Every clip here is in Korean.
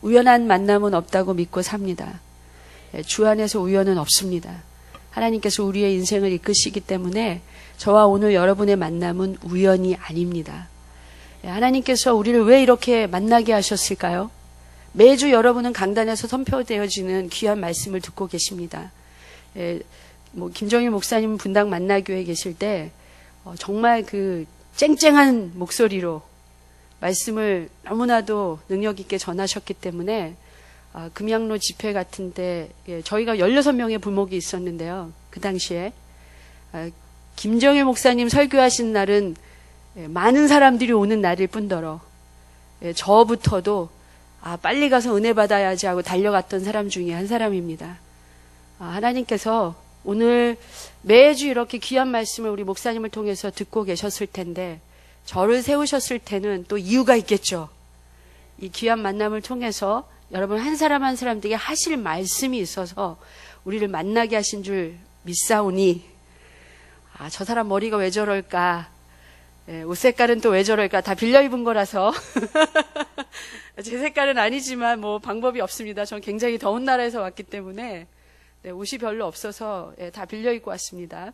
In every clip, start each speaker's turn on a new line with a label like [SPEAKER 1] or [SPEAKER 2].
[SPEAKER 1] 우연한 만남은 없다고 믿고 삽니다. 주 안에서 우연은 없습니다. 하나님께서 우리의 인생을 이끄시기 때문에 저와 오늘 여러분의 만남은 우연이 아닙니다. 하나님께서 우리를 왜 이렇게 만나게 하셨을까요? 매주 여러분은 강단에서 선포되어지는 귀한 말씀을 듣고 계십니다. 김정일 목사님 분당 만나교회 계실 때 정말 그 쨍쨍한 목소리로 말씀을 너무나도 능력 있게 전하셨기 때문에 금양로 집회 같은데 저희가 16명의 부목이 있었는데요. 그 당시에 김정일 목사님 설교하신 날은 많은 사람들이 오는 날일 뿐더러 저부터도 빨리 가서 은혜 받아야지 하고 달려갔던 사람 중에 한 사람입니다. 하나님께서 오늘 매주 이렇게 귀한 말씀을 우리 목사님을 통해서 듣고 계셨을 텐데 저를 세우셨을 때는 또 이유가 있겠죠. 이 귀한 만남을 통해서 여러분 한 사람 한 사람들에게 하실 말씀이 있어서 우리를 만나게 하신 줄 믿사오니 저 사람 머리가 왜 저럴까, 옷 색깔은 또 왜 저럴까, 다 빌려 입은 거라서 제 색깔은 아니지만 뭐 방법이 없습니다. 전 굉장히 더운 나라에서 왔기 때문에 옷이 별로 없어서 다 빌려 입고 왔습니다.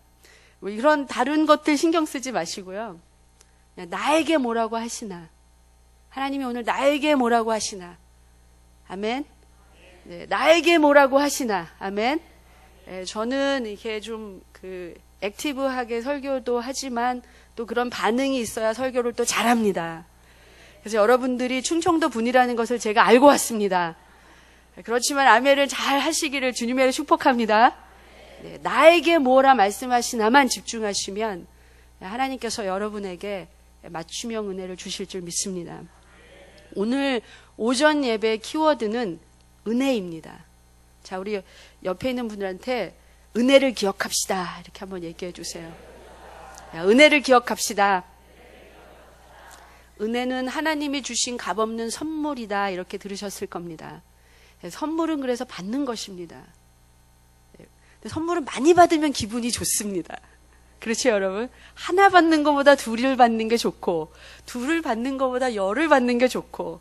[SPEAKER 1] 뭐 이런 다른 것들 신경 쓰지 마시고요. 나에게 뭐라고 하시나, 하나님이 오늘 나에게 뭐라고 하시나, 아멘. 나에게 뭐라고 하시나, 아멘. 저는 이렇게 좀 액티브하게 설교도 하지만 또 그런 반응이 있어야 설교를 또 잘합니다. 그래서 여러분들이 충청도 분이라는 것을 제가 알고 왔습니다. 그렇지만 아멘을 잘 하시기를 주님의 축복합니다. 나에게 뭐라 말씀하시나만 집중하시면 하나님께서 여러분에게 맞춤형 은혜를 주실 줄 믿습니다. 오늘 오전 예배 키워드는 은혜입니다. 자, 우리 옆에 있는 분들한테 은혜를 기억합시다 이렇게 한번 얘기해 주세요. 은혜를 기억합시다. 은혜는 하나님이 주신 값없는 선물이다 이렇게 들으셨을 겁니다. 선물은 그래서 받는 것입니다. 선물은 많이 받으면 기분이 좋습니다. 그렇죠, 여러분? 하나 받는 것보다 둘을 받는 게 좋고, 둘을 받는 것보다 열을 받는 게 좋고,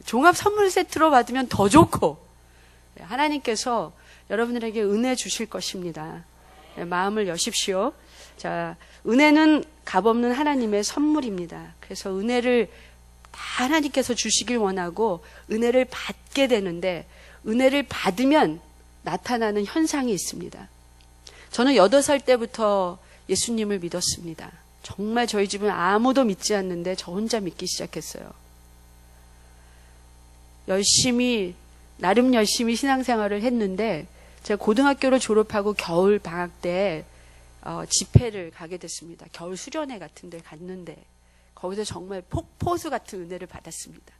[SPEAKER 1] 종합 선물 세트로 받으면 더 좋고, 하나님께서 여러분들에게 은혜 주실 것입니다. 마음을 여십시오. 자, 은혜는 값없는 하나님의 선물입니다. 그래서 은혜를 다 하나님께서 주시길 원하고 은혜를 받게 되는데 은혜를 받으면 나타나는 현상이 있습니다. 저는 8살 때부터 예수님을 믿었습니다. 정말 저희 집은 아무도 믿지 않는데 저 혼자 믿기 시작했어요. 나름 열심히 신앙생활을 했는데 제가 고등학교를 졸업하고 겨울 방학 때 집회를 가게 됐습니다. 겨울 수련회 같은 데 갔는데 거기서 정말 폭포수 같은 은혜를 받았습니다.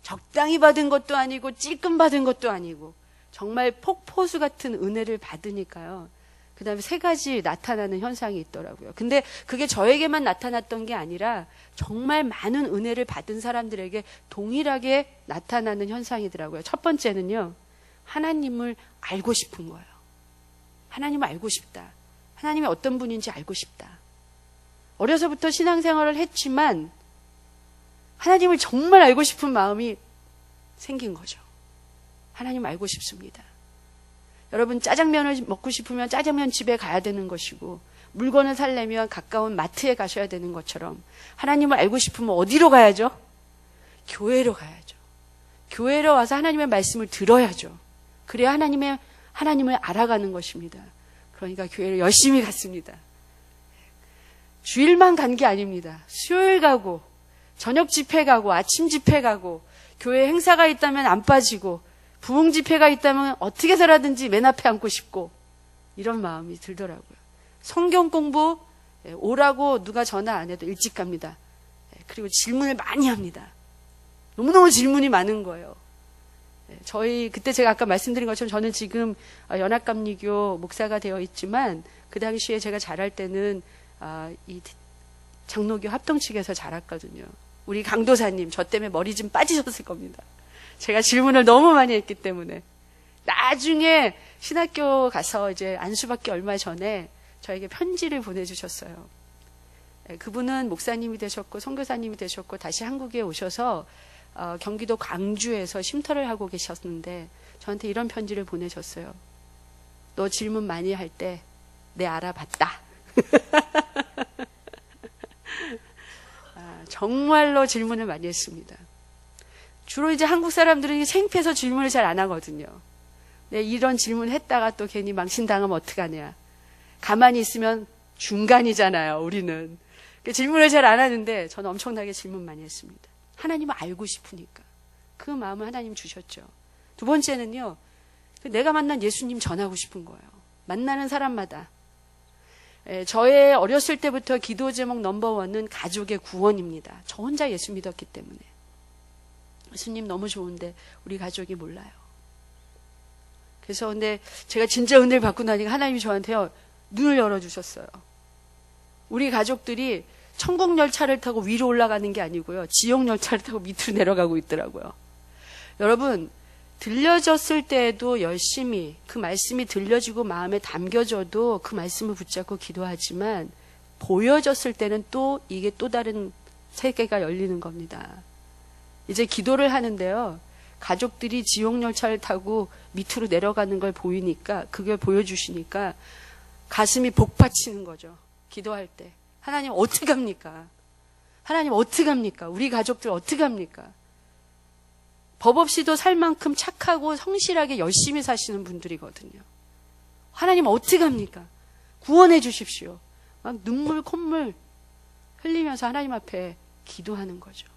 [SPEAKER 1] 적당히 받은 것도 아니고 찔끔 받은 것도 아니고 정말 폭포수 같은 은혜를 받으니까요. 그 다음에 3가지 나타나는 현상이 있더라고요. 근데 그게 저에게만 나타났던 게 아니라 정말 많은 은혜를 받은 사람들에게 동일하게 나타나는 현상이더라고요. 첫 번째는요. 하나님을 알고 싶은 거예요. 하나님을 알고 싶다. 하나님이 어떤 분인지 알고 싶다. 어려서부터 신앙생활을 했지만 하나님을 정말 알고 싶은 마음이 생긴 거죠. 하나님 알고 싶습니다. 여러분 짜장면을 먹고 싶으면 짜장면 집에 가야 되는 것이고 물건을 살려면 가까운 마트에 가셔야 되는 것처럼 하나님을 알고 싶으면 어디로 가야죠? 교회로 가야죠. 교회로 와서 하나님의 말씀을 들어야죠. 그래야 하나님을 알아가는 것입니다. 그러니까 교회를 열심히 갔습니다. 주일만 간 게 아닙니다. 수요일 가고 저녁 집회 가고 아침 집회 가고 교회 행사가 있다면 안 빠지고 부흥 집회가 있다면 어떻게 해서라든지 맨 앞에 앉고 싶고 이런 마음이 들더라고요. 성경 공부 오라고 누가 전화 안 해도 일찍 갑니다. 그리고 질문을 많이 합니다. 너무너무 질문이 많은 거예요. 그때 제가 아까 말씀드린 것처럼 저는 지금 연합감리교 목사가 되어 있지만 그 당시에 제가 자랄 때는 이 장로교 합동 측에서 자랐거든요. 우리 강도사님 저 때문에 머리 좀 빠지셨을 겁니다. 제가 질문을 너무 많이 했기 때문에. 나중에 신학교 가서 이제 안수받기 얼마 전에 저에게 편지를 보내주셨어요. 그분은 목사님이 되셨고 선교사님이 되셨고 다시 한국에 오셔서 경기도 광주에서 쉼터를 하고 계셨는데 저한테 이런 편지를 보내셨어요. 너 질문 많이 할 때 내 알아봤다. 정말로 질문을 많이 했습니다. 주로 이제 한국 사람들은 창피해서 질문을 잘 안 하거든요. 이런 질문 했다가 또 괜히 망신당하면 어떡하냐. 가만히 있으면 중간이잖아요, 우리는. 질문을 잘 안 하는데 저는 엄청나게 질문 많이 했습니다. 하나님을 알고 싶으니까. 그 마음을 하나님 주셨죠. 두 번째는요, 내가 만난 예수님 전하고 싶은 거예요. 만나는 사람마다. 저의 어렸을 때부터 기도 제목 넘버원은 가족의 구원입니다. 저 혼자 예수 믿었기 때문에. 예수님 너무 좋은데 우리 가족이 몰라요. 그래서 근데 제가 진짜 은혜를 받고 나니까 하나님이 저한테요, 눈을 열어주셨어요. 우리 가족들이 천국 열차를 타고 위로 올라가는 게 아니고요, 지옥 열차를 타고 밑으로 내려가고 있더라고요. 여러분, 들려졌을 때에도 열심히 그 말씀이 들려지고 마음에 담겨져도 그 말씀을 붙잡고 기도하지만, 보여졌을 때는 또 이게 또 다른 세계가 열리는 겁니다. 이제 기도를 하는데요, 가족들이 지옥 열차를 타고 밑으로 내려가는 걸 보이니까, 그걸 보여주시니까 가슴이 복받치는 거죠. 기도할 때. 하나님 어떻게 합니까? 하나님 어떻게 합니까? 우리 가족들 어떻게 합니까? 법 없이도 살 만큼 착하고 성실하게 열심히 사시는 분들이거든요. 하나님 어떻게 합니까? 구원해 주십시오. 막 눈물 콧물 흘리면서 하나님 앞에 기도하는 거죠.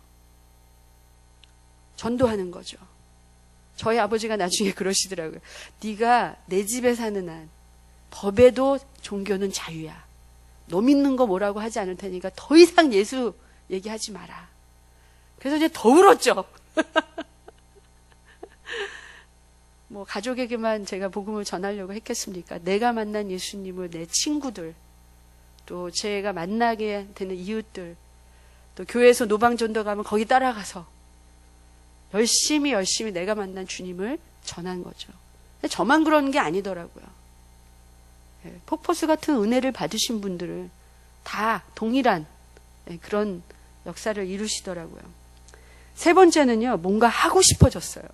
[SPEAKER 1] 전도하는 거죠. 저희 아버지가 나중에 그러시더라고요. 네가 내 집에 사는 한 법에도 종교는 자유야. 너 믿는 거 뭐라고 하지 않을 테니까 더 이상 예수 얘기하지 마라. 그래서 이제 더 울었죠. 뭐 가족에게만 제가 복음을 전하려고 했겠습니까? 내가 만난 예수님을 내 친구들, 또 제가 만나게 되는 이웃들, 또 교회에서 노방전도 가면 거기 따라가서 열심히 내가 만난 주님을 전한 거죠. 근데 저만 그런 게 아니더라고요. 폭포수 같은 은혜를 받으신 분들을 다 동일한 그런 역사를 이루시더라고요. 세 번째는요, 뭔가 하고 싶어졌어요.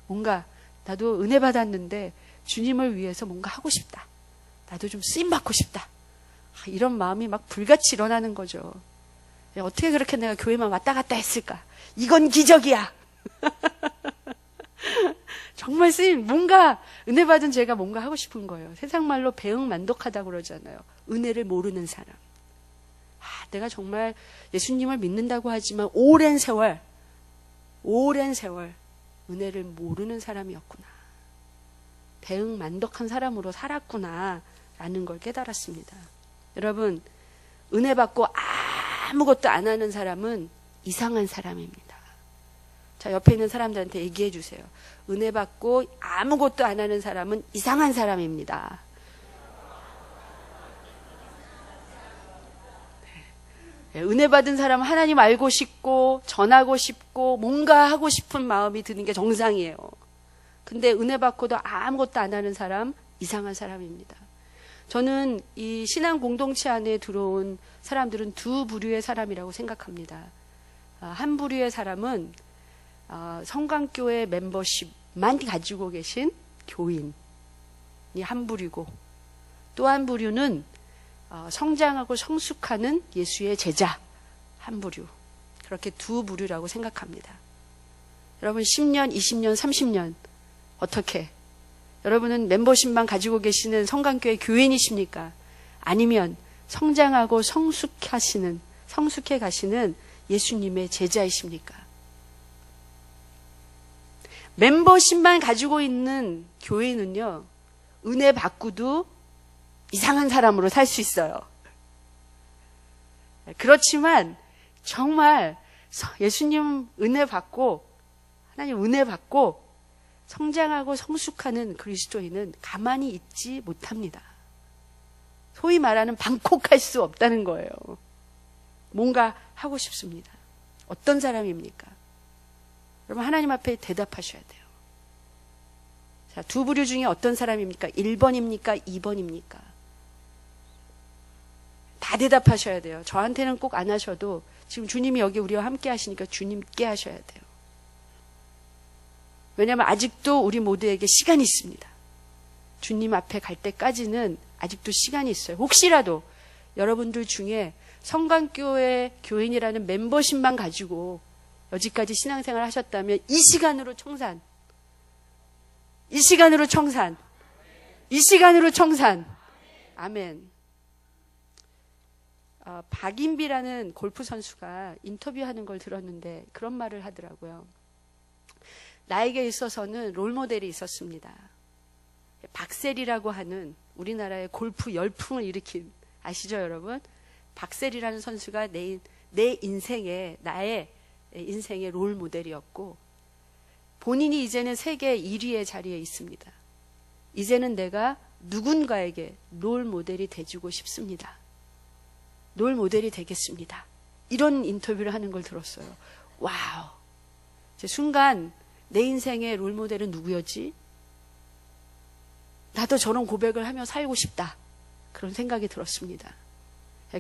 [SPEAKER 1] 뭔가 나도 은혜 받았는데 주님을 위해서 뭔가 하고 싶다. 나도 좀 쓰임받고 싶다. 이런 마음이 막 불같이 일어나는 거죠. 어떻게 그렇게 내가 교회만 왔다 갔다 했을까? 이건 기적이야. 정말 쓰임, 뭔가 은혜 받은 제가 뭔가 하고 싶은 거예요. 세상 말로 배응만독하다고 그러잖아요. 은혜를 모르는 사람. 내가 정말 예수님을 믿는다고 하지만 오랜 세월 은혜를 모르는 사람이었구나. 배응만독한 사람으로 살았구나 라는 걸 깨달았습니다. 여러분, 은혜 받고 아무것도 안 하는 사람은 이상한 사람입니다. 자, 옆에 있는 사람들한테 얘기해 주세요. 은혜 받고 아무것도 안 하는 사람은 이상한 사람입니다. 네. 은혜 받은 사람은 하나님 알고 싶고 전하고 싶고 뭔가 하고 싶은 마음이 드는 게 정상이에요. 근데 은혜 받고도 아무것도 안 하는 사람, 이상한 사람입니다. 저는 이 신앙 공동체 안에 들어온 사람들은 두 부류의 사람이라고 생각합니다. 한 부류의 사람은 성강교회 멤버십만 가지고 계신 교인이 한 부류고, 또 한 부류는 성장하고 성숙하는 예수의 제자 한 부류. 그렇게 두 부류라고 생각합니다. 여러분 10년, 20년, 30년 어떻게? 여러분은 멤버십만 가지고 계시는 성강교회 교인이십니까? 아니면 성장하고 성숙해 가시는 예수님의 제자이십니까? 멤버십만 가지고 있는 교회는요, 은혜 받고도 이상한 사람으로 살 수 있어요. 그렇지만 정말 예수님 은혜 받고, 하나님 은혜 받고 성장하고 성숙하는 그리스도인은 가만히 있지 못합니다. 소위 말하는 방콕할 수 없다는 거예요. 뭔가 하고 싶습니다. 어떤 사람입니까? 여러분 하나님 앞에 대답하셔야 돼요. 자, 두 부류 중에 어떤 사람입니까? 1번입니까? 2번입니까? 다 대답하셔야 돼요. 저한테는 꼭 안 하셔도 지금 주님이 여기 우리와 함께 하시니까 주님께 하셔야 돼요. 왜냐하면 아직도 우리 모두에게 시간이 있습니다. 주님 앞에 갈 때까지는 아직도 시간이 있어요. 혹시라도 여러분들 중에 성강교회 교인이라는 멤버십만 가지고 여지까지 신앙생활 하셨다면 이 시간으로 청산, 이 시간으로 청산, 이 시간으로 청산. 아멘. 박인비라는 골프 선수가 인터뷰하는 걸 들었는데 그런 말을 하더라고요. 나에게 있어서는 롤모델이 있었습니다. 박셀이라고 하는 우리나라의 골프 열풍을 일으킨, 아시죠 여러분? 박셀이라는 선수가 내 인생의, 나의 인생의 롤모델이었고, 본인이 이제는 세계 1위의 자리에 있습니다. 이제는 내가 누군가에게 롤모델이 돼주고 싶습니다. 롤모델이 되겠습니다. 이런 인터뷰를 하는 걸 들었어요. 와우. 순간 내 인생의 롤모델은 누구였지? 나도 저런 고백을 하며 살고 싶다. 그런 생각이 들었습니다.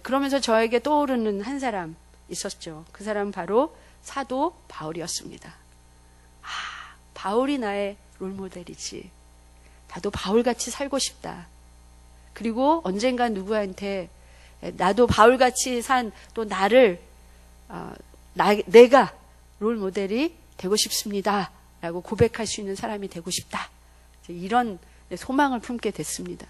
[SPEAKER 1] 그러면서 저에게 떠오르는 한 사람 있었죠. 그 사람은 바로 사도 바울이었습니다. 바울이 나의 롤모델이지. 나도 바울같이 살고 싶다. 그리고 언젠가 누구한테 나도 바울같이 산 또 나를 내가 롤모델이 되고 싶습니다. 라고 고백할 수 있는 사람이 되고 싶다. 이런 소망을 품게 됐습니다.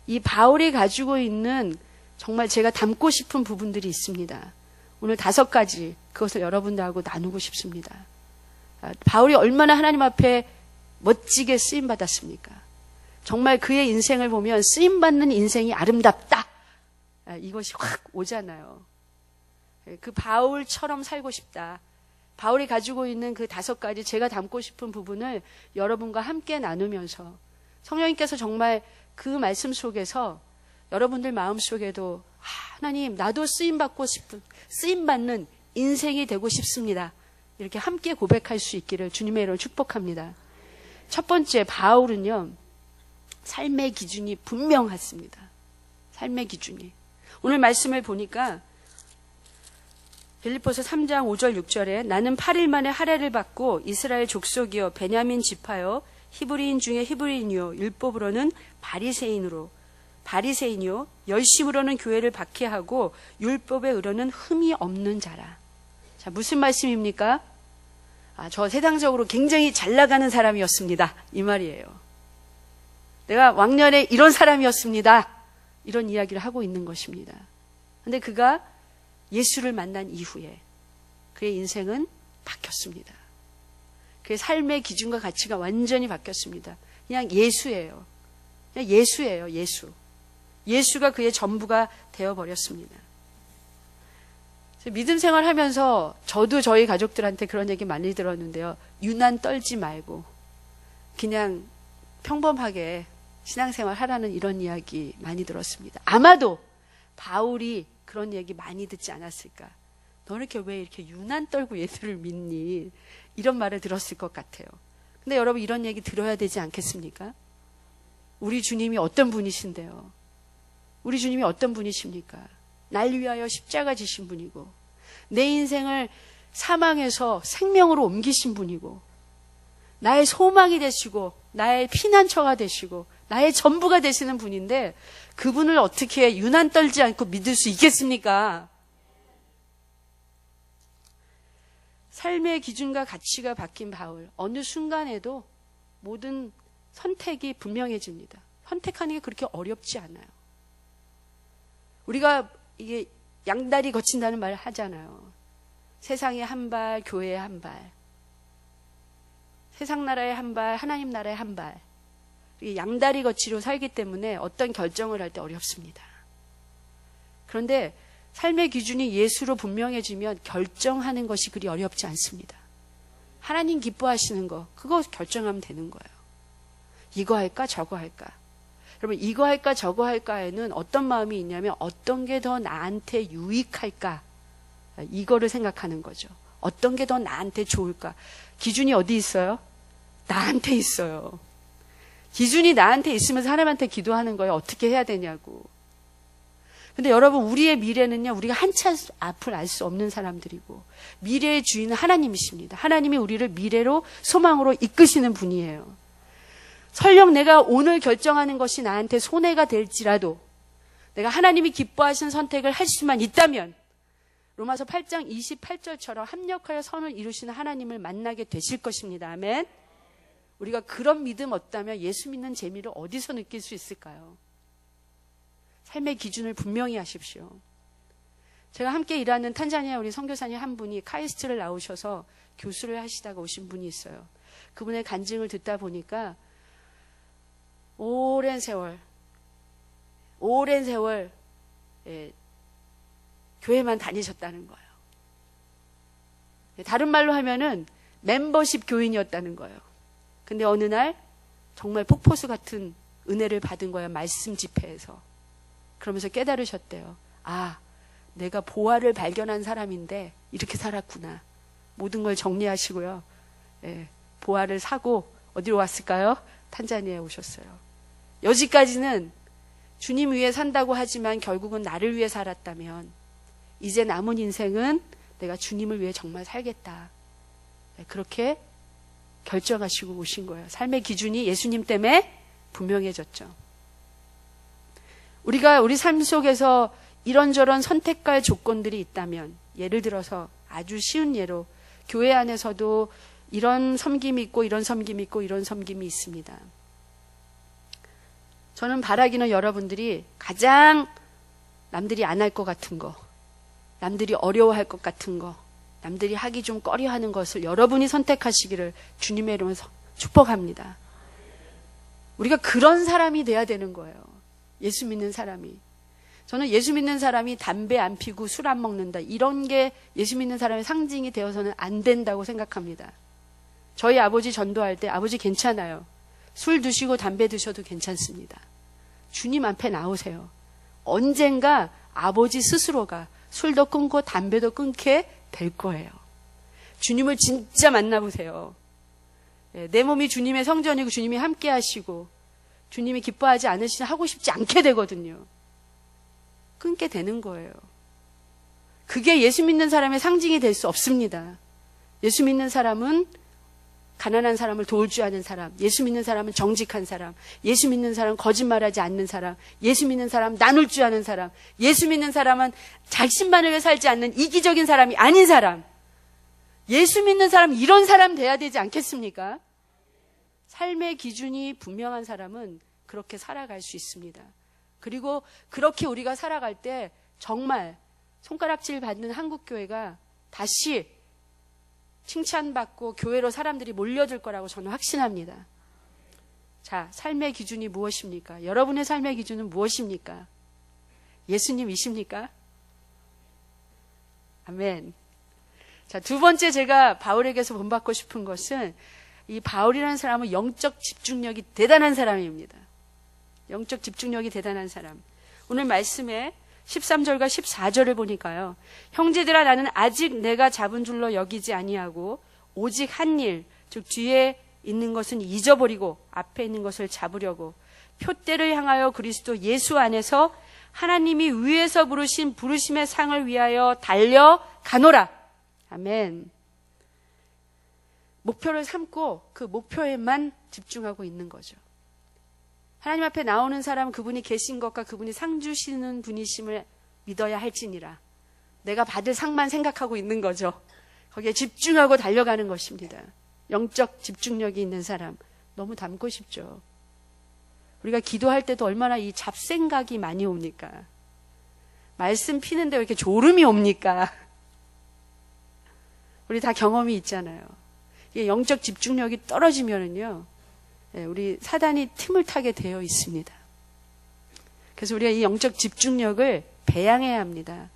[SPEAKER 1] 이 바울이 가지고 있는 정말 제가 담고 싶은 부분들이 있습니다. 오늘 5가지 그것을 여러분들하고 나누고 싶습니다. 바울이 얼마나 하나님 앞에 멋지게 쓰임받았습니까? 정말 그의 인생을 보면 쓰임받는 인생이 아름답다. 이것이 확 오잖아요. 그 바울처럼 살고 싶다. 바울이 가지고 있는 그 5가지 제가 담고 싶은 부분을 여러분과 함께 나누면서 성령님께서 정말 그 말씀 속에서 여러분들 마음속에도 하나님 나도 쓰임받고 싶은, 쓰임받는 인생이 되고 싶습니다. 이렇게 함께 고백할 수 있기를 주님의 이름으로 축복합니다. 첫 번째, 바울은요, 삶의 기준이 분명했습니다. 삶의 기준이. 오늘 말씀을 보니까 빌립보서 3장 5절 6절에 나는 8일 만에 할례를 받고 이스라엘 족속이요 베냐민 지파요 히브리인 중에 히브리인이요 율법으로는 바리새인이요 열심으로는 교회를 박해하고 율법에 의로는 흠이 없는 자라. 자, 무슨 말씀입니까? 저 세상적으로 굉장히 잘 나가는 사람이었습니다. 이 말이에요. 내가 왕년에 이런 사람이었습니다. 이런 이야기를 하고 있는 것입니다. 그런데 그가 예수를 만난 이후에 그의 인생은 바뀌었습니다. 그의 삶의 기준과 가치가 완전히 바뀌었습니다. 그냥 예수예요. 그냥 예수예요. 예수. 예수가 그의 전부가 되어버렸습니다. 믿음 생활하면서 저도 저희 가족들한테 그런 얘기 많이 들었는데요. 유난 떨지 말고 그냥 평범하게 신앙생활 하라는 이런 이야기 많이 들었습니다. 아마도 바울이 그런 얘기 많이 듣지 않았을까. 너 이렇게 왜 이렇게 유난 떨고 예수를 믿니? 이런 말을 들었을 것 같아요. 근데 여러분 이런 얘기 들어야 되지 않겠습니까? 우리 주님이 어떤 분이신데요? 우리 주님이 어떤 분이십니까? 날 위하여 십자가 지신 분이고 내 인생을 사망에서 생명으로 옮기신 분이고 나의 소망이 되시고 나의 피난처가 되시고 나의 전부가 되시는 분인데 그분을 어떻게 유난 떨지 않고 믿을 수 있겠습니까? 삶의 기준과 가치가 바뀐 바울, 어느 순간에도 모든 선택이 분명해집니다. 선택하는 게 그렇게 어렵지 않아요. 우리가 이게 양다리 거친다는 말을 하잖아요. 세상의 한 발, 교회의 한 발. 세상 나라의 한 발, 하나님 나라의 한 발. 양다리 거치로 살기 때문에 어떤 결정을 할 때 어렵습니다. 그런데 삶의 기준이 예수로 분명해지면 결정하는 것이 그리 어렵지 않습니다. 하나님 기뻐하시는 거, 그거 결정하면 되는 거예요. 이거 할까, 저거 할까. 여러분, 이거 할까, 저거 할까에는 어떤 마음이 있냐면 어떤 게 더 나한테 유익할까, 이거를 생각하는 거죠. 어떤 게 더 나한테 좋을까. 기준이 어디 있어요? 나한테 있어요. 기준이 나한테 있으면서 하나님한테 기도하는 거예요. 어떻게 해야 되냐고. 근데 여러분, 우리의 미래는요, 우리가 한치 앞을 알 수 없는 사람들이고, 미래의 주인은 하나님이십니다. 하나님이 우리를 미래로, 소망으로 이끄시는 분이에요. 설령 내가 오늘 결정하는 것이 나한테 손해가 될지라도, 내가 하나님이 기뻐하시는 선택을 할 수만 있다면, 로마서 8장 28절처럼 합력하여 선을 이루시는 하나님을 만나게 되실 것입니다. 아멘. 우리가 그런 믿음 없다면 예수 믿는 재미를 어디서 느낄 수 있을까요? 삶의 기준을 분명히 하십시오. 제가 함께 일하는 탄자니아 우리 선교사님 한 분이 카이스트를 나오셔서 교수를 하시다가 오신 분이 있어요. 그분의 간증을 듣다 보니까 오랜 세월 교회만 다니셨다는 거예요. 다른 말로 하면은 멤버십 교인이었다는 거예요. 근데 어느 날 정말 폭포수 같은 은혜를 받은 거예요. 말씀 집회에서. 그러면서 깨달으셨대요. 아, 내가 보화를 발견한 사람인데 이렇게 살았구나. 모든 걸 정리하시고요. 보화를 사고 어디로 왔을까요? 탄자니아에 오셨어요. 여지까지는 주님 위해 산다고 하지만 결국은 나를 위해 살았다면 이제 남은 인생은 내가 주님을 위해 정말 살겠다. 그렇게 결정하시고 오신 거예요. 삶의 기준이 예수님 때문에 분명해졌죠. 우리가 우리 삶 속에서 이런저런 선택할 조건들이 있다면, 예를 들어서 아주 쉬운 예로 교회 안에서도 이런 섬김이 있고 이런 섬김이 있고 이런 섬김이 있습니다. 저는 바라기는 여러분들이 가장 남들이 안 할 것 같은 거, 남들이 어려워할 것 같은 거, 남들이 하기 좀 꺼려하는 것을 여러분이 선택하시기를 주님의 이름으로 축복합니다. 우리가 그런 사람이 돼야 되는 거예요. 예수 믿는 사람이. 저는 예수 믿는 사람이 담배 안 피고 술 안 먹는다, 이런 게 예수 믿는 사람의 상징이 되어서는 안 된다고 생각합니다. 저희 아버지 전도할 때 아버지 괜찮아요. 술 드시고 담배 드셔도 괜찮습니다. 주님 앞에 나오세요. 언젠가 아버지 스스로가 술도 끊고 담배도 끊게 될 거예요. 주님을 진짜 만나보세요. 내 몸이 주님의 성전이고 주님이 함께 하시고 주님이 기뻐하지 않으시면 하고 싶지 않게 되거든요. 끊게 되는 거예요. 그게 예수 믿는 사람의 상징이 될 수 없습니다. 예수 믿는 사람은 가난한 사람을 도울 줄 아는 사람, 예수 믿는 사람은 정직한 사람, 예수 믿는 사람은 거짓말하지 않는 사람, 예수 믿는 사람은 나눌 줄 아는 사람, 예수 믿는 사람은 자신만을 위해 살지 않는 이기적인 사람이 아닌 사람, 예수 믿는 사람, 이런 사람 돼야 되지 않겠습니까? 삶의 기준이 분명한 사람은 그렇게 살아갈 수 있습니다. 그리고 그렇게 우리가 살아갈 때 정말 손가락질 받는 한국교회가 다시 칭찬받고 교회로 사람들이 몰려들 거라고 저는 확신합니다. 자, 삶의 기준이 무엇입니까? 여러분의 삶의 기준은 무엇입니까? 예수님이십니까? 아멘. 자, 두 번째 제가 바울에게서 본받고 싶은 것은 이 바울이라는 사람은 영적 집중력이 대단한 사람입니다. 영적 집중력이 대단한 사람. 오늘 말씀에 13절과 14절을 보니까요. 형제들아, 나는 아직 내가 잡은 줄로 여기지 아니하고 오직 한 일, 즉 뒤에 있는 것은 잊어버리고 앞에 있는 것을 잡으려고 표대를 향하여 그리스도 예수 안에서 하나님이 위에서 부르신 부르심의 상을 위하여 달려가노라. 아멘. 목표를 삼고 그 목표에만 집중하고 있는 거죠. 하나님 앞에 나오는 사람은 그분이 계신 것과 그분이 상 주시는 분이심을 믿어야 할지니라. 내가 받을 상만 생각하고 있는 거죠. 거기에 집중하고 달려가는 것입니다. 영적 집중력이 있는 사람 너무 닮고 싶죠. 우리가 기도할 때도 얼마나 이 잡생각이 많이 옵니까? 말씀 피는데 왜 이렇게 졸음이 옵니까? 우리 다 경험이 있잖아요. 이게 영적 집중력이 떨어지면은요, 우리 사단이 틈을 타게 되어 있습니다. 그래서 우리가 이 영적 집중력을 배양해야 합니다.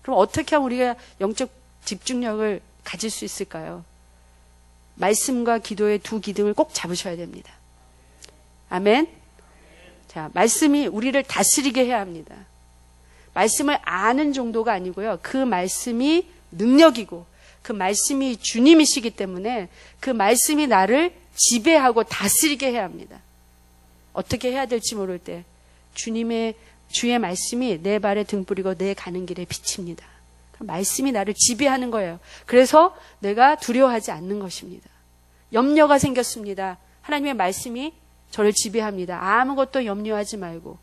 [SPEAKER 1] 그럼 어떻게 하면 우리가 영적 집중력을 가질 수 있을까요? 말씀과 기도의 두 기둥을 꼭 잡으셔야 됩니다. 아멘. 자, 말씀이 우리를 다스리게 해야 합니다. 말씀을 아는 정도가 아니고요. 그 말씀이 능력이고 그 말씀이 주님이시기 때문에 그 말씀이 나를 지배하고 다스리게 해야 합니다. 어떻게 해야 될지 모를 때 주님의 주의 말씀이 내 발에 등불이고 내 가는 길에 빛입니다. 말씀이 나를 지배하는 거예요. 그래서 내가 두려워하지 않는 것입니다. 염려가 생겼습니다. 하나님의 말씀이 저를 지배합니다. 아무것도 염려하지 말고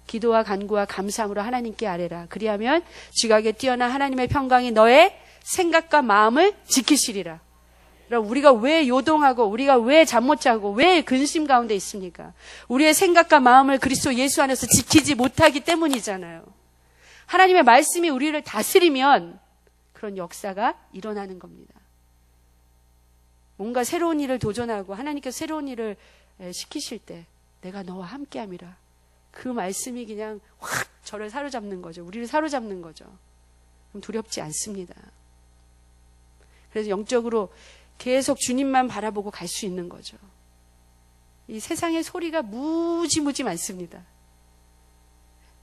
[SPEAKER 1] 기도와 간구와 감사함으로 하나님께 아뢰라. 그리하면 지각에 뛰어난 하나님의 평강이 너의 생각과 마음을 지키시리라. 우리가 왜 요동하고 우리가 왜 잠 못 자고 왜 근심 가운데 있습니까? 우리의 생각과 마음을 그리스도 예수 안에서 지키지 못하기 때문이잖아요. 하나님의 말씀이 우리를 다스리면 그런 역사가 일어나는 겁니다. 뭔가 새로운 일을 도전하고 하나님께서 새로운 일을 시키실 때 내가 너와 함께함이라. 그 말씀이 그냥 확 저를 사로잡는 거죠. 우리를 사로잡는 거죠. 그럼 두렵지 않습니다. 그래서 영적으로 계속 주님만 바라보고 갈 수 있는 거죠. 이 세상의 소리가 무지무지 많습니다.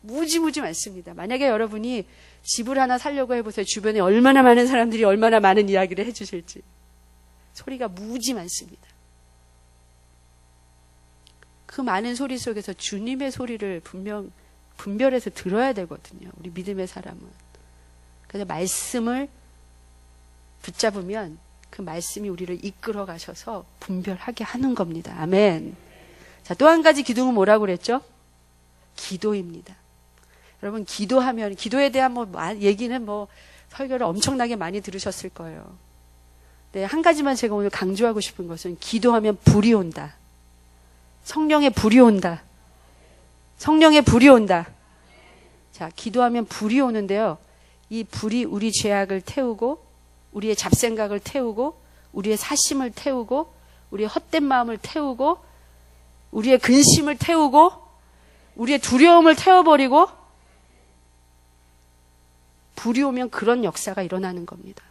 [SPEAKER 1] 무지무지 많습니다. 만약에 여러분이 집을 하나 사려고 해보세요. 주변에 얼마나 많은 사람들이 얼마나 많은 이야기를 해주실지. 소리가 무지 많습니다. 그 많은 소리 속에서 주님의 소리를 분별해서 들어야 되거든요. 우리 믿음의 사람은. 그래서 말씀을 붙잡으면 그 말씀이 우리를 이끌어 가셔서 분별하게 하는 겁니다. 아멘. 자, 또 한 가지 기둥은 뭐라고 그랬죠? 기도입니다. 여러분, 기도하면, 기도에 대한 얘기는 설교를 엄청나게 많이 들으셨을 거예요. 네, 한 가지만 제가 오늘 강조하고 싶은 것은 기도하면 불이 온다. 성령의 불이 온다. 성령의 불이 온다. 자, 기도하면 불이 오는데요. 이 불이 우리 죄악을 태우고 우리의 잡생각을 태우고 우리의 사심을 태우고 우리의 헛된 마음을 태우고 우리의 근심을 태우고 우리의 두려움을 태워버리고 불이 오면 그런 역사가 일어나는 겁니다.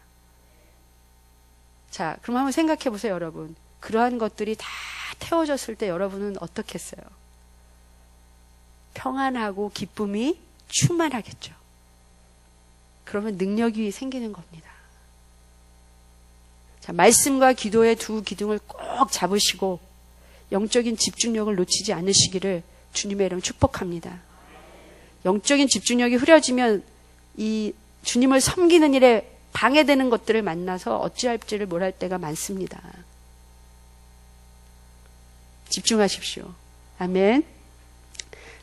[SPEAKER 1] 자, 그럼 한번 생각해 보세요, 여러분. 그러한 것들이 다 태워졌을 때 여러분은 어떻겠어요? 평안하고 기쁨이 충만하겠죠. 그러면 능력이 생기는 겁니다. 자, 말씀과 기도의 두 기둥을 꼭 잡으시고 영적인 집중력을 놓치지 않으시기를 주님의 이름 축복합니다. 영적인 집중력이 흐려지면 이 주님을 섬기는 일에 방해되는 것들을 만나서 어찌할지를 몰할 때가 많습니다. 집중하십시오. 아멘.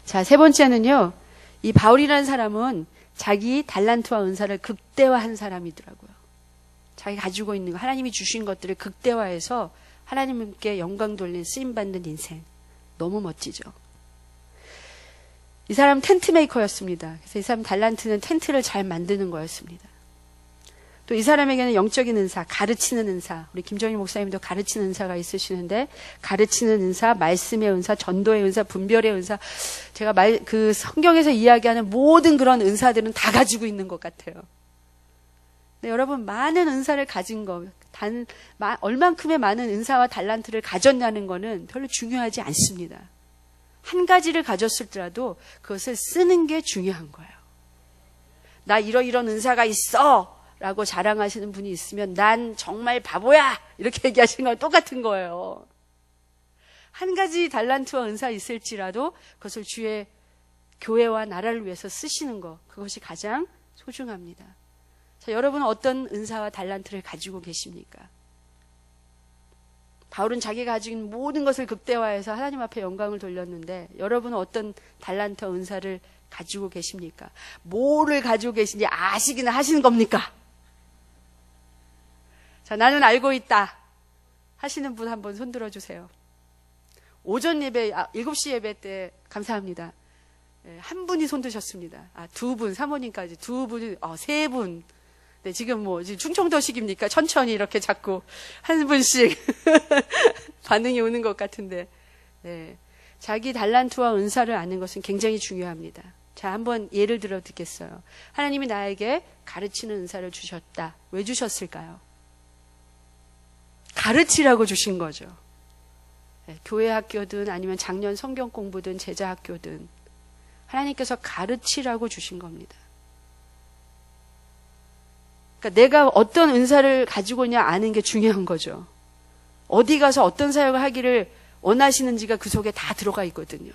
[SPEAKER 1] 자, 세 번째는요. 이 바울이라는 사람은 자기 달란트와 은사를 극대화한 사람이더라고요. 자기 가지고 있는 거, 하나님이 주신 것들을 극대화해서 하나님께 영광 돌린 쓰임받는 인생. 너무 멋지죠. 이 사람은 텐트 메이커였습니다. 그래서 이 사람 달란트는 텐트를 잘 만드는 거였습니다. 또 이 사람에게는 영적인 은사, 가르치는 은사, 우리 김정희 목사님도 가르치는 은사가 있으시는데 가르치는 은사, 말씀의 은사, 전도의 은사, 분별의 은사, 제가 그 성경에서 이야기하는 모든 그런 은사들은 다 가지고 있는 것 같아요. 네, 여러분 많은 은사를 가진 거, 얼만큼의 많은 은사와 달란트를 가졌냐는 거는 별로 중요하지 않습니다. 한 가지를 가졌을지라도 그것을 쓰는 게 중요한 거예요. 나 이런 은사가 있어! 라고 자랑하시는 분이 있으면 난 정말 바보야! 이렇게 얘기하시는 건 똑같은 거예요. 한 가지 달란트와 은사 있을지라도 그것을 주의 교회와 나라를 위해서 쓰시는 것, 그것이 가장 소중합니다. 자, 여러분은 어떤 은사와 달란트를 가지고 계십니까? 바울은 자기가 가지고 있는 모든 것을 극대화해서 하나님 앞에 영광을 돌렸는데 여러분은 어떤 달란트와 은사를 가지고 계십니까? 뭐를 가지고 계신지 아시기나 하시는 겁니까? 자, 나는 알고 있다 하시는 분 한번 손 들어주세요. 오전 예배, 7시 예배 때 감사합니다. 한 분이 손 드셨습니다. 두 분, 사모님까지 두 분이, 세 분. 네, 지금 지금 충청도식입니까? 천천히 이렇게 자꾸 한 분씩 반응이 오는 것 같은데. 네. 자기 달란트와 은사를 아는 것은 굉장히 중요합니다. 자, 한번 예를 들어 듣겠어요. 하나님이 나에게 가르치는 은사를 주셨다. 왜 주셨을까요? 가르치라고 주신 거죠. 네, 교회 학교든 아니면 작년 성경 공부든 제자 학교든 하나님께서 가르치라고 주신 겁니다. 그러니까 내가 어떤 은사를 가지고 있냐 아는 게 중요한 거죠. 어디 가서 어떤 사역을 하기를 원하시는지가 그 속에 다 들어가 있거든요.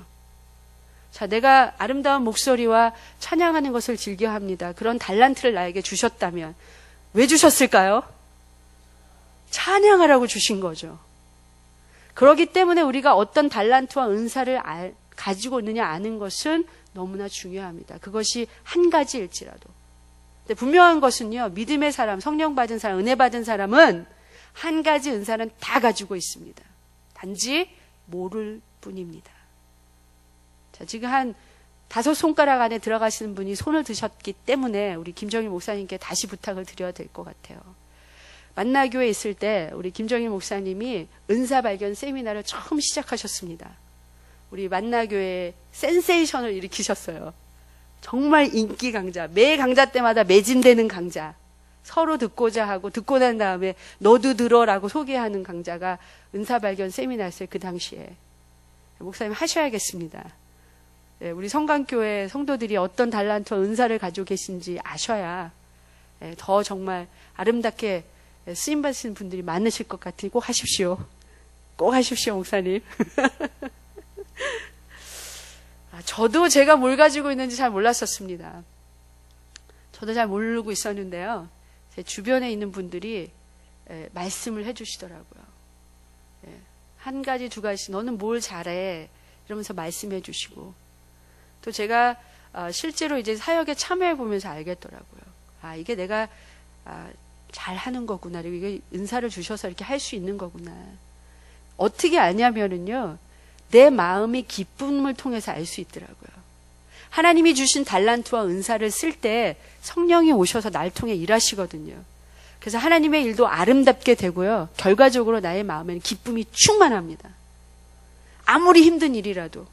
[SPEAKER 1] 자, 내가 아름다운 목소리와 찬양하는 것을 즐겨합니다. 그런 달란트를 나에게 주셨다면 왜 주셨을까요? 찬양하라고 주신 거죠. 그렇기 때문에 우리가 어떤 달란트와 은사를 가지고 있느냐 아는 것은 너무나 중요합니다. 그것이 한 가지일지라도. 근데 분명한 것은요, 믿음의 사람, 성령 받은 사람, 은혜 받은 사람은 한 가지 은사는 다 가지고 있습니다. 단지 모를 뿐입니다. 자, 지금 한 5손가락 안에 들어가시는 분이 손을 드셨기 때문에 우리 김정일 목사님께 다시 부탁을 드려야 될 것 같아요. 만나교회에 있을 때 우리 김정일 목사님이 은사 발견 세미나를 처음 시작하셨습니다. 우리 만나교회 센세이션을 일으키셨어요. 정말 인기 강좌, 매 강좌 때마다 매진되는 강좌, 서로 듣고자 하고 듣고 난 다음에 너도 들어라고 소개하는 강좌가 은사 발견 세미나였어요. 그 당시에. 목사님 하셔야겠습니다. 네, 우리 성강교회 성도들이 어떤 달란트와 은사를 가지고 계신지 아셔야 더 정말 아름답게 쓰임받으시는 분들이 많으실 것 같으니 꼭 하십시오. 꼭 하십시오, 목사님. 저도 제가 뭘 가지고 있는지 잘 몰랐었습니다. 저도 잘 모르고 있었는데요. 제 주변에 있는 분들이 말씀을 해주시더라고요. 한 가지, 두 가지, 너는 뭘 잘해? 이러면서 말씀해 주시고. 또 제가 실제로 이제 사역에 참여해 보면서 알겠더라고요. 아, 이게 내가 잘 하는 거구나. 그리고 이게 은사를 주셔서 이렇게 할 수 있는 거구나. 어떻게 아냐면은요, 내 마음의 기쁨을 통해서 알 수 있더라고요. 하나님이 주신 달란트와 은사를 쓸 때 성령이 오셔서 날 통해 일하시거든요. 그래서 하나님의 일도 아름답게 되고요. 결과적으로 나의 마음에는 기쁨이 충만합니다. 아무리 힘든 일이라도.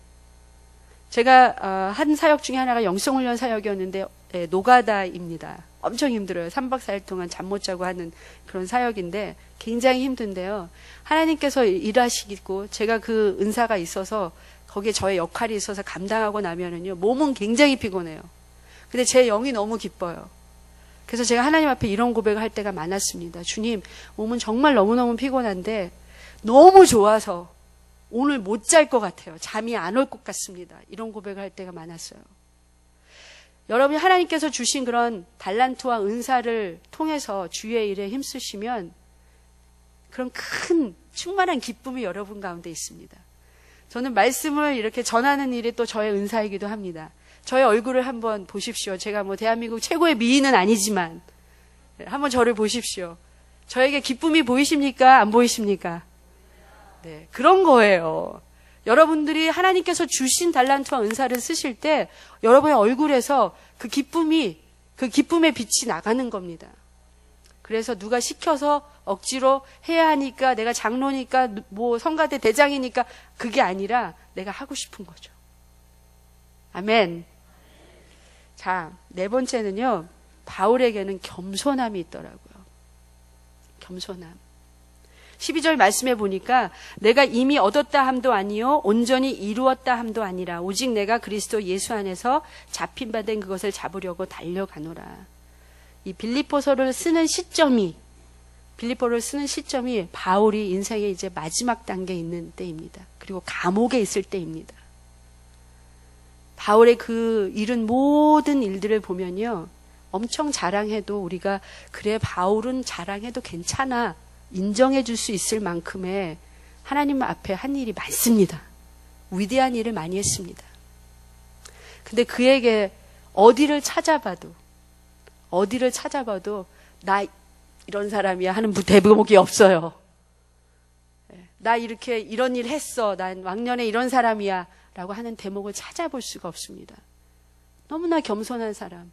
[SPEAKER 1] 제가 한 사역 중에 하나가 영성훈련 사역이었는데 노가다입니다. 엄청 힘들어요. 3박 4일 동안 잠 못 자고 하는 그런 사역인데 굉장히 힘든데요. 하나님께서 일하시고 제가 그 은사가 있어서 거기에 저의 역할이 있어서 감당하고 나면은요, 몸은 굉장히 피곤해요. 근데 제 영이 너무 기뻐요. 그래서 제가 하나님 앞에 이런 고백을 할 때가 많았습니다. 주님, 몸은 정말 너무너무 피곤한데 너무 좋아서 오늘 못 잘 것 같아요. 잠이 안 올 것 같습니다. 이런 고백을 할 때가 많았어요. 여러분이 하나님께서 주신 그런 달란트와 은사를 통해서 주의 일에 힘쓰시면 그런 큰 충만한 기쁨이 여러분 가운데 있습니다. 저는 말씀을 이렇게 전하는 일이 또 저의 은사이기도 합니다. 저의 얼굴을 한번 보십시오. 제가 뭐 대한민국 최고의 미인은 아니지만 한번 저를 보십시오. 저에게 기쁨이 보이십니까? 안 보이십니까? 네, 그런 거예요. 여러분들이 하나님께서 주신 달란트와 은사를 쓰실 때 여러분의 얼굴에서 그 기쁨의 빛이 나가는 겁니다. 그래서 누가 시켜서 억지로 해야 하니까, 내가 장로니까, 뭐 성가대 대장이니까, 그게 아니라 내가 하고 싶은 거죠. 아멘. 자, 네 번째는요, 바울에게는 겸손함이 있더라고요. 겸손함. 12절 말씀해 보니까 내가 이미 얻었다 함도 아니요 온전히 이루었다 함도 아니라 오직 내가 그리스도 예수 안에서 잡힌 바 된 그것을 잡으려고 달려가노라. 이 빌립보를 쓰는 시점이 바울이 인생의 이제 마지막 단계에 있는 때입니다. 그리고 감옥에 있을 때입니다. 바울의 그 이룬 모든 일들을 보면요, 엄청 자랑해도 우리가 그래 바울은 자랑해도 괜찮아 인정해 줄 수 있을 만큼의 하나님 앞에 한 일이 많습니다. 위대한 일을 많이 했습니다. 근데 그에게 어디를 찾아봐도 나 이런 사람이야 하는 대목이 없어요. 나 이런 일 했어. 난 왕년에 이런 사람이야 라고 하는 대목을 찾아볼 수가 없습니다. 너무나 겸손한 사람.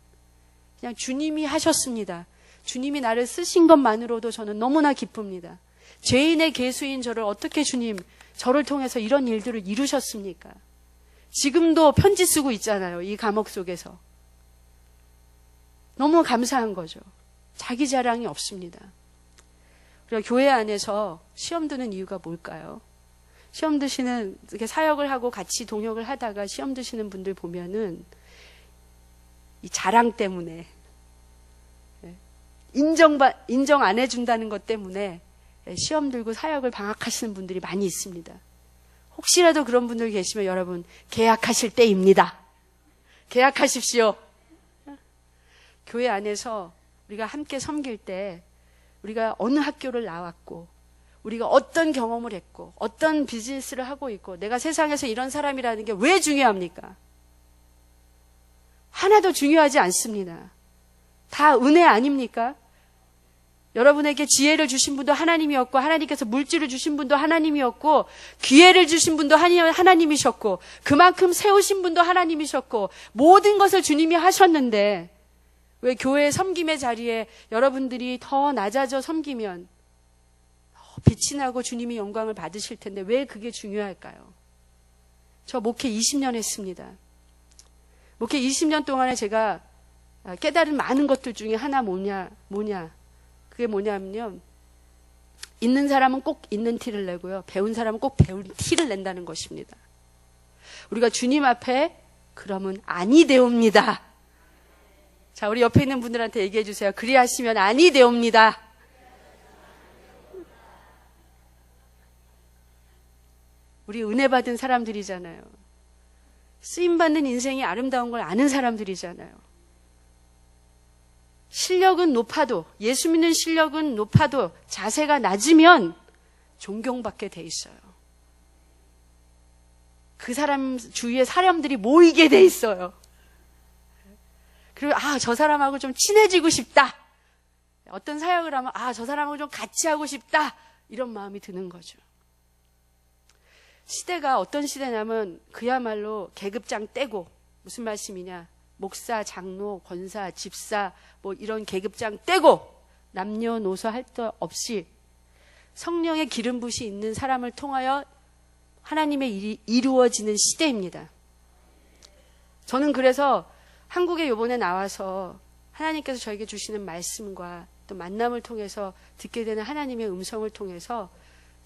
[SPEAKER 1] 그냥 주님이 하셨습니다. 주님이 나를 쓰신 것만으로도 저는 너무나 기쁩니다. 죄인의 계수인 저를 어떻게 주님, 저를 통해서 이런 일들을 이루셨습니까? 지금도 편지 쓰고 있잖아요. 이 감옥 속에서. 너무 감사한 거죠. 자기 자랑이 없습니다. 그리고 교회 안에서 시험 드는 이유가 뭘까요? 시험 드시는, 이렇게 사역을 하고 같이 동역을 하다가 시험 드시는 분들 보면은 이 자랑 때문에, 인정 안 해준다는 것 때문에 시험 들고 사역을 방학하시는 분들이 많이 있습니다. 혹시라도 그런 분들 계시면 여러분 계약하실 때입니다. 계약하십시오. 교회 안에서 우리가 함께 섬길 때 우리가 어느 학교를 나왔고 우리가 어떤 경험을 했고 어떤 비즈니스를 하고 있고 내가 세상에서 이런 사람이라는 게 왜 중요합니까? 하나도 중요하지 않습니다. 다 은혜 아닙니까? 여러분에게 지혜를 주신 분도 하나님이었고 하나님께서 물질을 주신 분도 하나님이었고 기회를 주신 분도 하나님이셨고 그만큼 세우신 분도 하나님이셨고 모든 것을 주님이 하셨는데 왜 교회 섬김의 자리에 여러분들이 더 낮아져 섬기면 빛이 나고 주님이 영광을 받으실 텐데 왜 그게 중요할까요? 저 목회 20년 했습니다. 목회 20년 동안에 제가 깨달은 많은 것들 중에 하나 뭐냐 그게 뭐냐면요, 있는 사람은 꼭 있는 티를 내고요, 배운 사람은 꼭 배운 티를 낸다는 것입니다. 우리가 주님 앞에 그러면 아니 되옵니다. 자, 우리 옆에 있는 분들한테 얘기해 주세요. 그리하시면 아니 되옵니다. 우리 은혜 받은 사람들이잖아요. 쓰임받는 인생이 아름다운 걸 아는 사람들이잖아요. 실력은 높아도, 예수 믿는 실력은 높아도 자세가 낮으면 존경받게 돼 있어요. 그 사람 주위에 사람들이 모이게 돼 있어요. 그리고 저 사람하고 좀 친해지고 싶다. 어떤 사역을 하면 저 사람하고 좀 같이 하고 싶다. 이런 마음이 드는 거죠. 시대가 어떤 시대냐면 그야말로 계급장 떼고, 무슨 말씀이냐, 목사, 장로, 권사, 집사 뭐 이런 계급장 떼고 남녀노소 할 것 없이 성령의 기름 붓이 있는 사람을 통하여 하나님의 일이 이루어지는 시대입니다. 저는 그래서 한국에 요번에 나와서 하나님께서 저에게 주시는 말씀과 또 만남을 통해서 듣게 되는 하나님의 음성을 통해서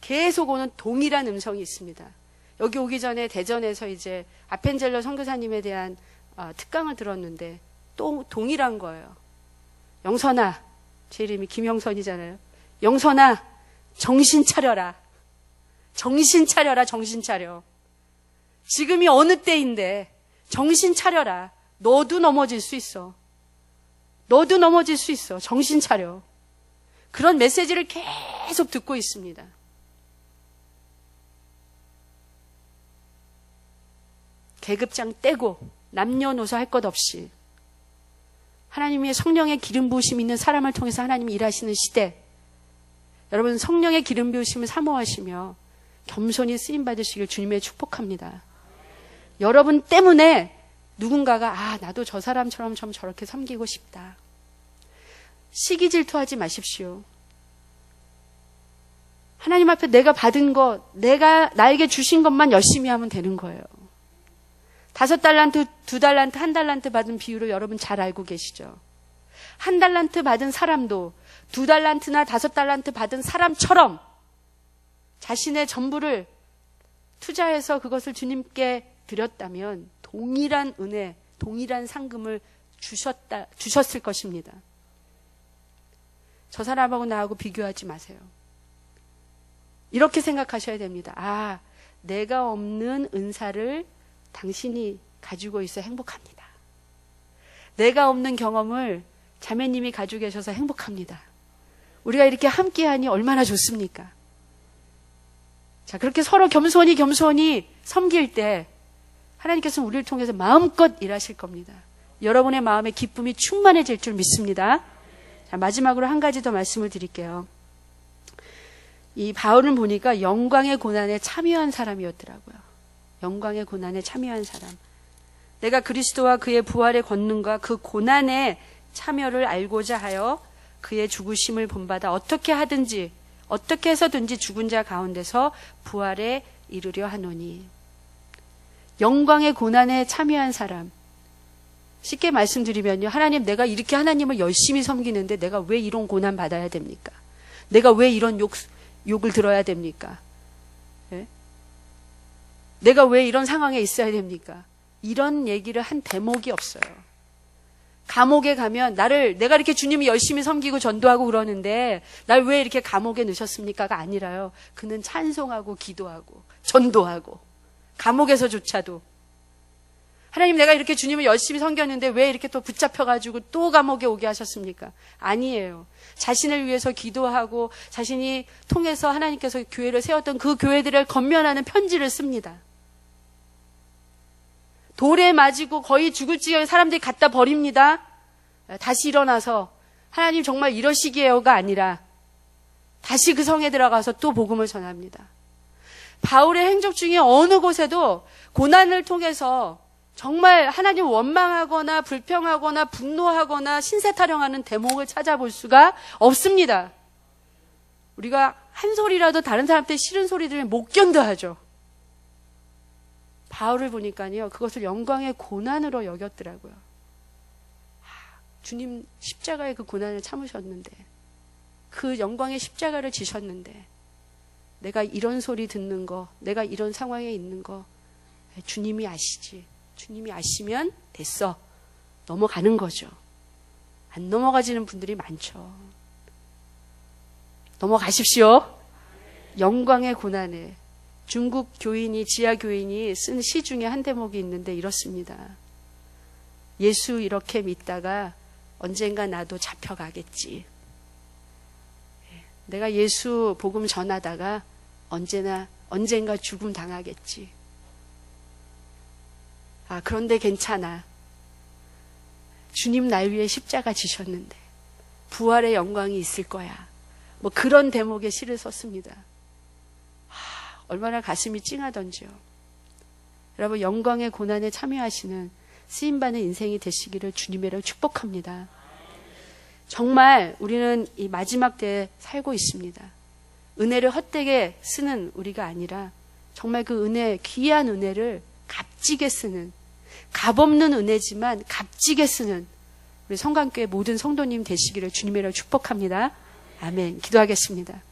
[SPEAKER 1] 계속 오는 동일한 음성이 있습니다. 여기 오기 전에 대전에서 이제 아펜젤러 선교사님에 대한 특강을 들었는데 또 동일한 거예요. 영선아, 제 이름이 김영선이잖아요. 영선아, 정신 차려라. 정신 차려라, 정신 차려. 지금이 어느 때인데 정신 차려라. 너도 넘어질 수 있어. 너도 넘어질 수 있어. 정신 차려. 그런 메시지를 계속 듣고 있습니다. 계급장 떼고 남녀노소 할 것 없이 하나님의 성령의 기름 부으심 있는 사람을 통해서 하나님이 일하시는 시대. 여러분, 성령의 기름 부으심을 사모하시며 겸손히 쓰임 받으시길 주님의 축복합니다. 여러분 때문에 누군가가 나도 저 사람처럼 좀 저렇게 섬기고 싶다. 시기 질투하지 마십시오. 하나님 앞에 내가 받은 것, 내가 나에게 주신 것만 열심히 하면 되는 거예요. 5달란트, 2달란트, 1달란트 받은 비율을 여러분 잘 알고 계시죠? 1달란트 받은 사람도 2달란트나 5달란트 받은 사람처럼 자신의 전부를 투자해서 그것을 주님께 드렸다면 동일한 은혜, 동일한 상금을 주셨을 것입니다. 저 사람하고 나하고 비교하지 마세요. 이렇게 생각하셔야 됩니다. 내가 없는 은사를 당신이 가지고 있어 행복합니다. 내가 없는 경험을 자매님이 가지고 계셔서 행복합니다. 우리가 이렇게 함께하니 얼마나 좋습니까? 자, 그렇게 서로 겸손히 섬길 때 하나님께서는 우리를 통해서 마음껏 일하실 겁니다. 여러분의 마음에 기쁨이 충만해질 줄 믿습니다. 자, 마지막으로 한 가지 더 말씀을 드릴게요. 이 바울을 보니까 영광의 고난에 참여한 사람이었더라고요. 영광의 고난에 참여한 사람. 내가 그리스도와 그의 부활의 권능과 그 고난의 참여를 알고자 하여 그의 죽으심을 본받아 어떻게 해서든지 죽은 자 가운데서 부활에 이르려 하노니. 영광의 고난에 참여한 사람. 쉽게 말씀드리면요, 하나님, 내가 이렇게 하나님을 열심히 섬기는데 내가 왜 이런 고난 받아야 됩니까? 내가 왜 이런 욕을 들어야 됩니까? 네? 내가 왜 이런 상황에 있어야 됩니까? 이런 얘기를 한 대목이 없어요. 감옥에 가면 내가 이렇게 주님이 열심히 섬기고 전도하고 그러는데 날 왜 이렇게 감옥에 넣으셨습니까가 아니라요. 그는 찬송하고 기도하고 전도하고 감옥에서조차도. 하나님, 내가 이렇게 주님을 열심히 섬겼는데 왜 이렇게 또 붙잡혀가지고 또 감옥에 오게 하셨습니까? 아니에요. 자신을 위해서 기도하고 자신이 통해서 하나님께서 교회를 세웠던 그 교회들을 건면하는 편지를 씁니다. 돌에 맞이고 거의 죽을 지경에 사람들이 갖다 버립니다. 다시 일어나서 하나님 정말 이러시기에요가 아니라 다시 그 성에 들어가서 또 복음을 전합니다. 바울의 행적 중에 어느 곳에도 고난을 통해서 정말 하나님 원망하거나 불평하거나 분노하거나 신세타령하는 대목을 찾아볼 수가 없습니다. 우리가 한 소리라도 다른 사람한테 싫은 소리 들으면 못 견뎌하죠. 바울을 보니까요, 그것을 영광의 고난으로 여겼더라고요. 주님 십자가의 그 고난을 참으셨는데, 그 영광의 십자가를 지셨는데, 내가 이런 소리 듣는 거, 내가 이런 상황에 있는 거 주님이 아시지. 주님이 아시면 됐어. 넘어가는 거죠. 안 넘어가지는 분들이 많죠. 넘어가십시오. 영광의 고난에 중국 교인이, 지하 교인이 쓴 시 중에 한 대목이 있는데 이렇습니다. 예수 이렇게 믿다가 언젠가 나도 잡혀가겠지. 내가 예수 복음 전하다가 언젠가 죽음 당하겠지. 그런데 괜찮아. 주님 날 위해 십자가 지셨는데 부활의 영광이 있을 거야. 뭐 그런 대목의 시를 썼습니다. 얼마나 가슴이 찡하던지요. 여러분, 영광의 고난에 참여하시는 쓰임받는 인생이 되시기를 주님으로 축복합니다. 정말 우리는 이 마지막 때에 살고 있습니다. 은혜를 헛되게 쓰는 우리가 아니라 정말 그 은혜, 귀한 은혜를 값지게 쓰는, 값없는 은혜지만 값지게 쓰는 우리 성강교회 모든 성도님 되시기를 주님으로 축복합니다. 아멘. 기도하겠습니다.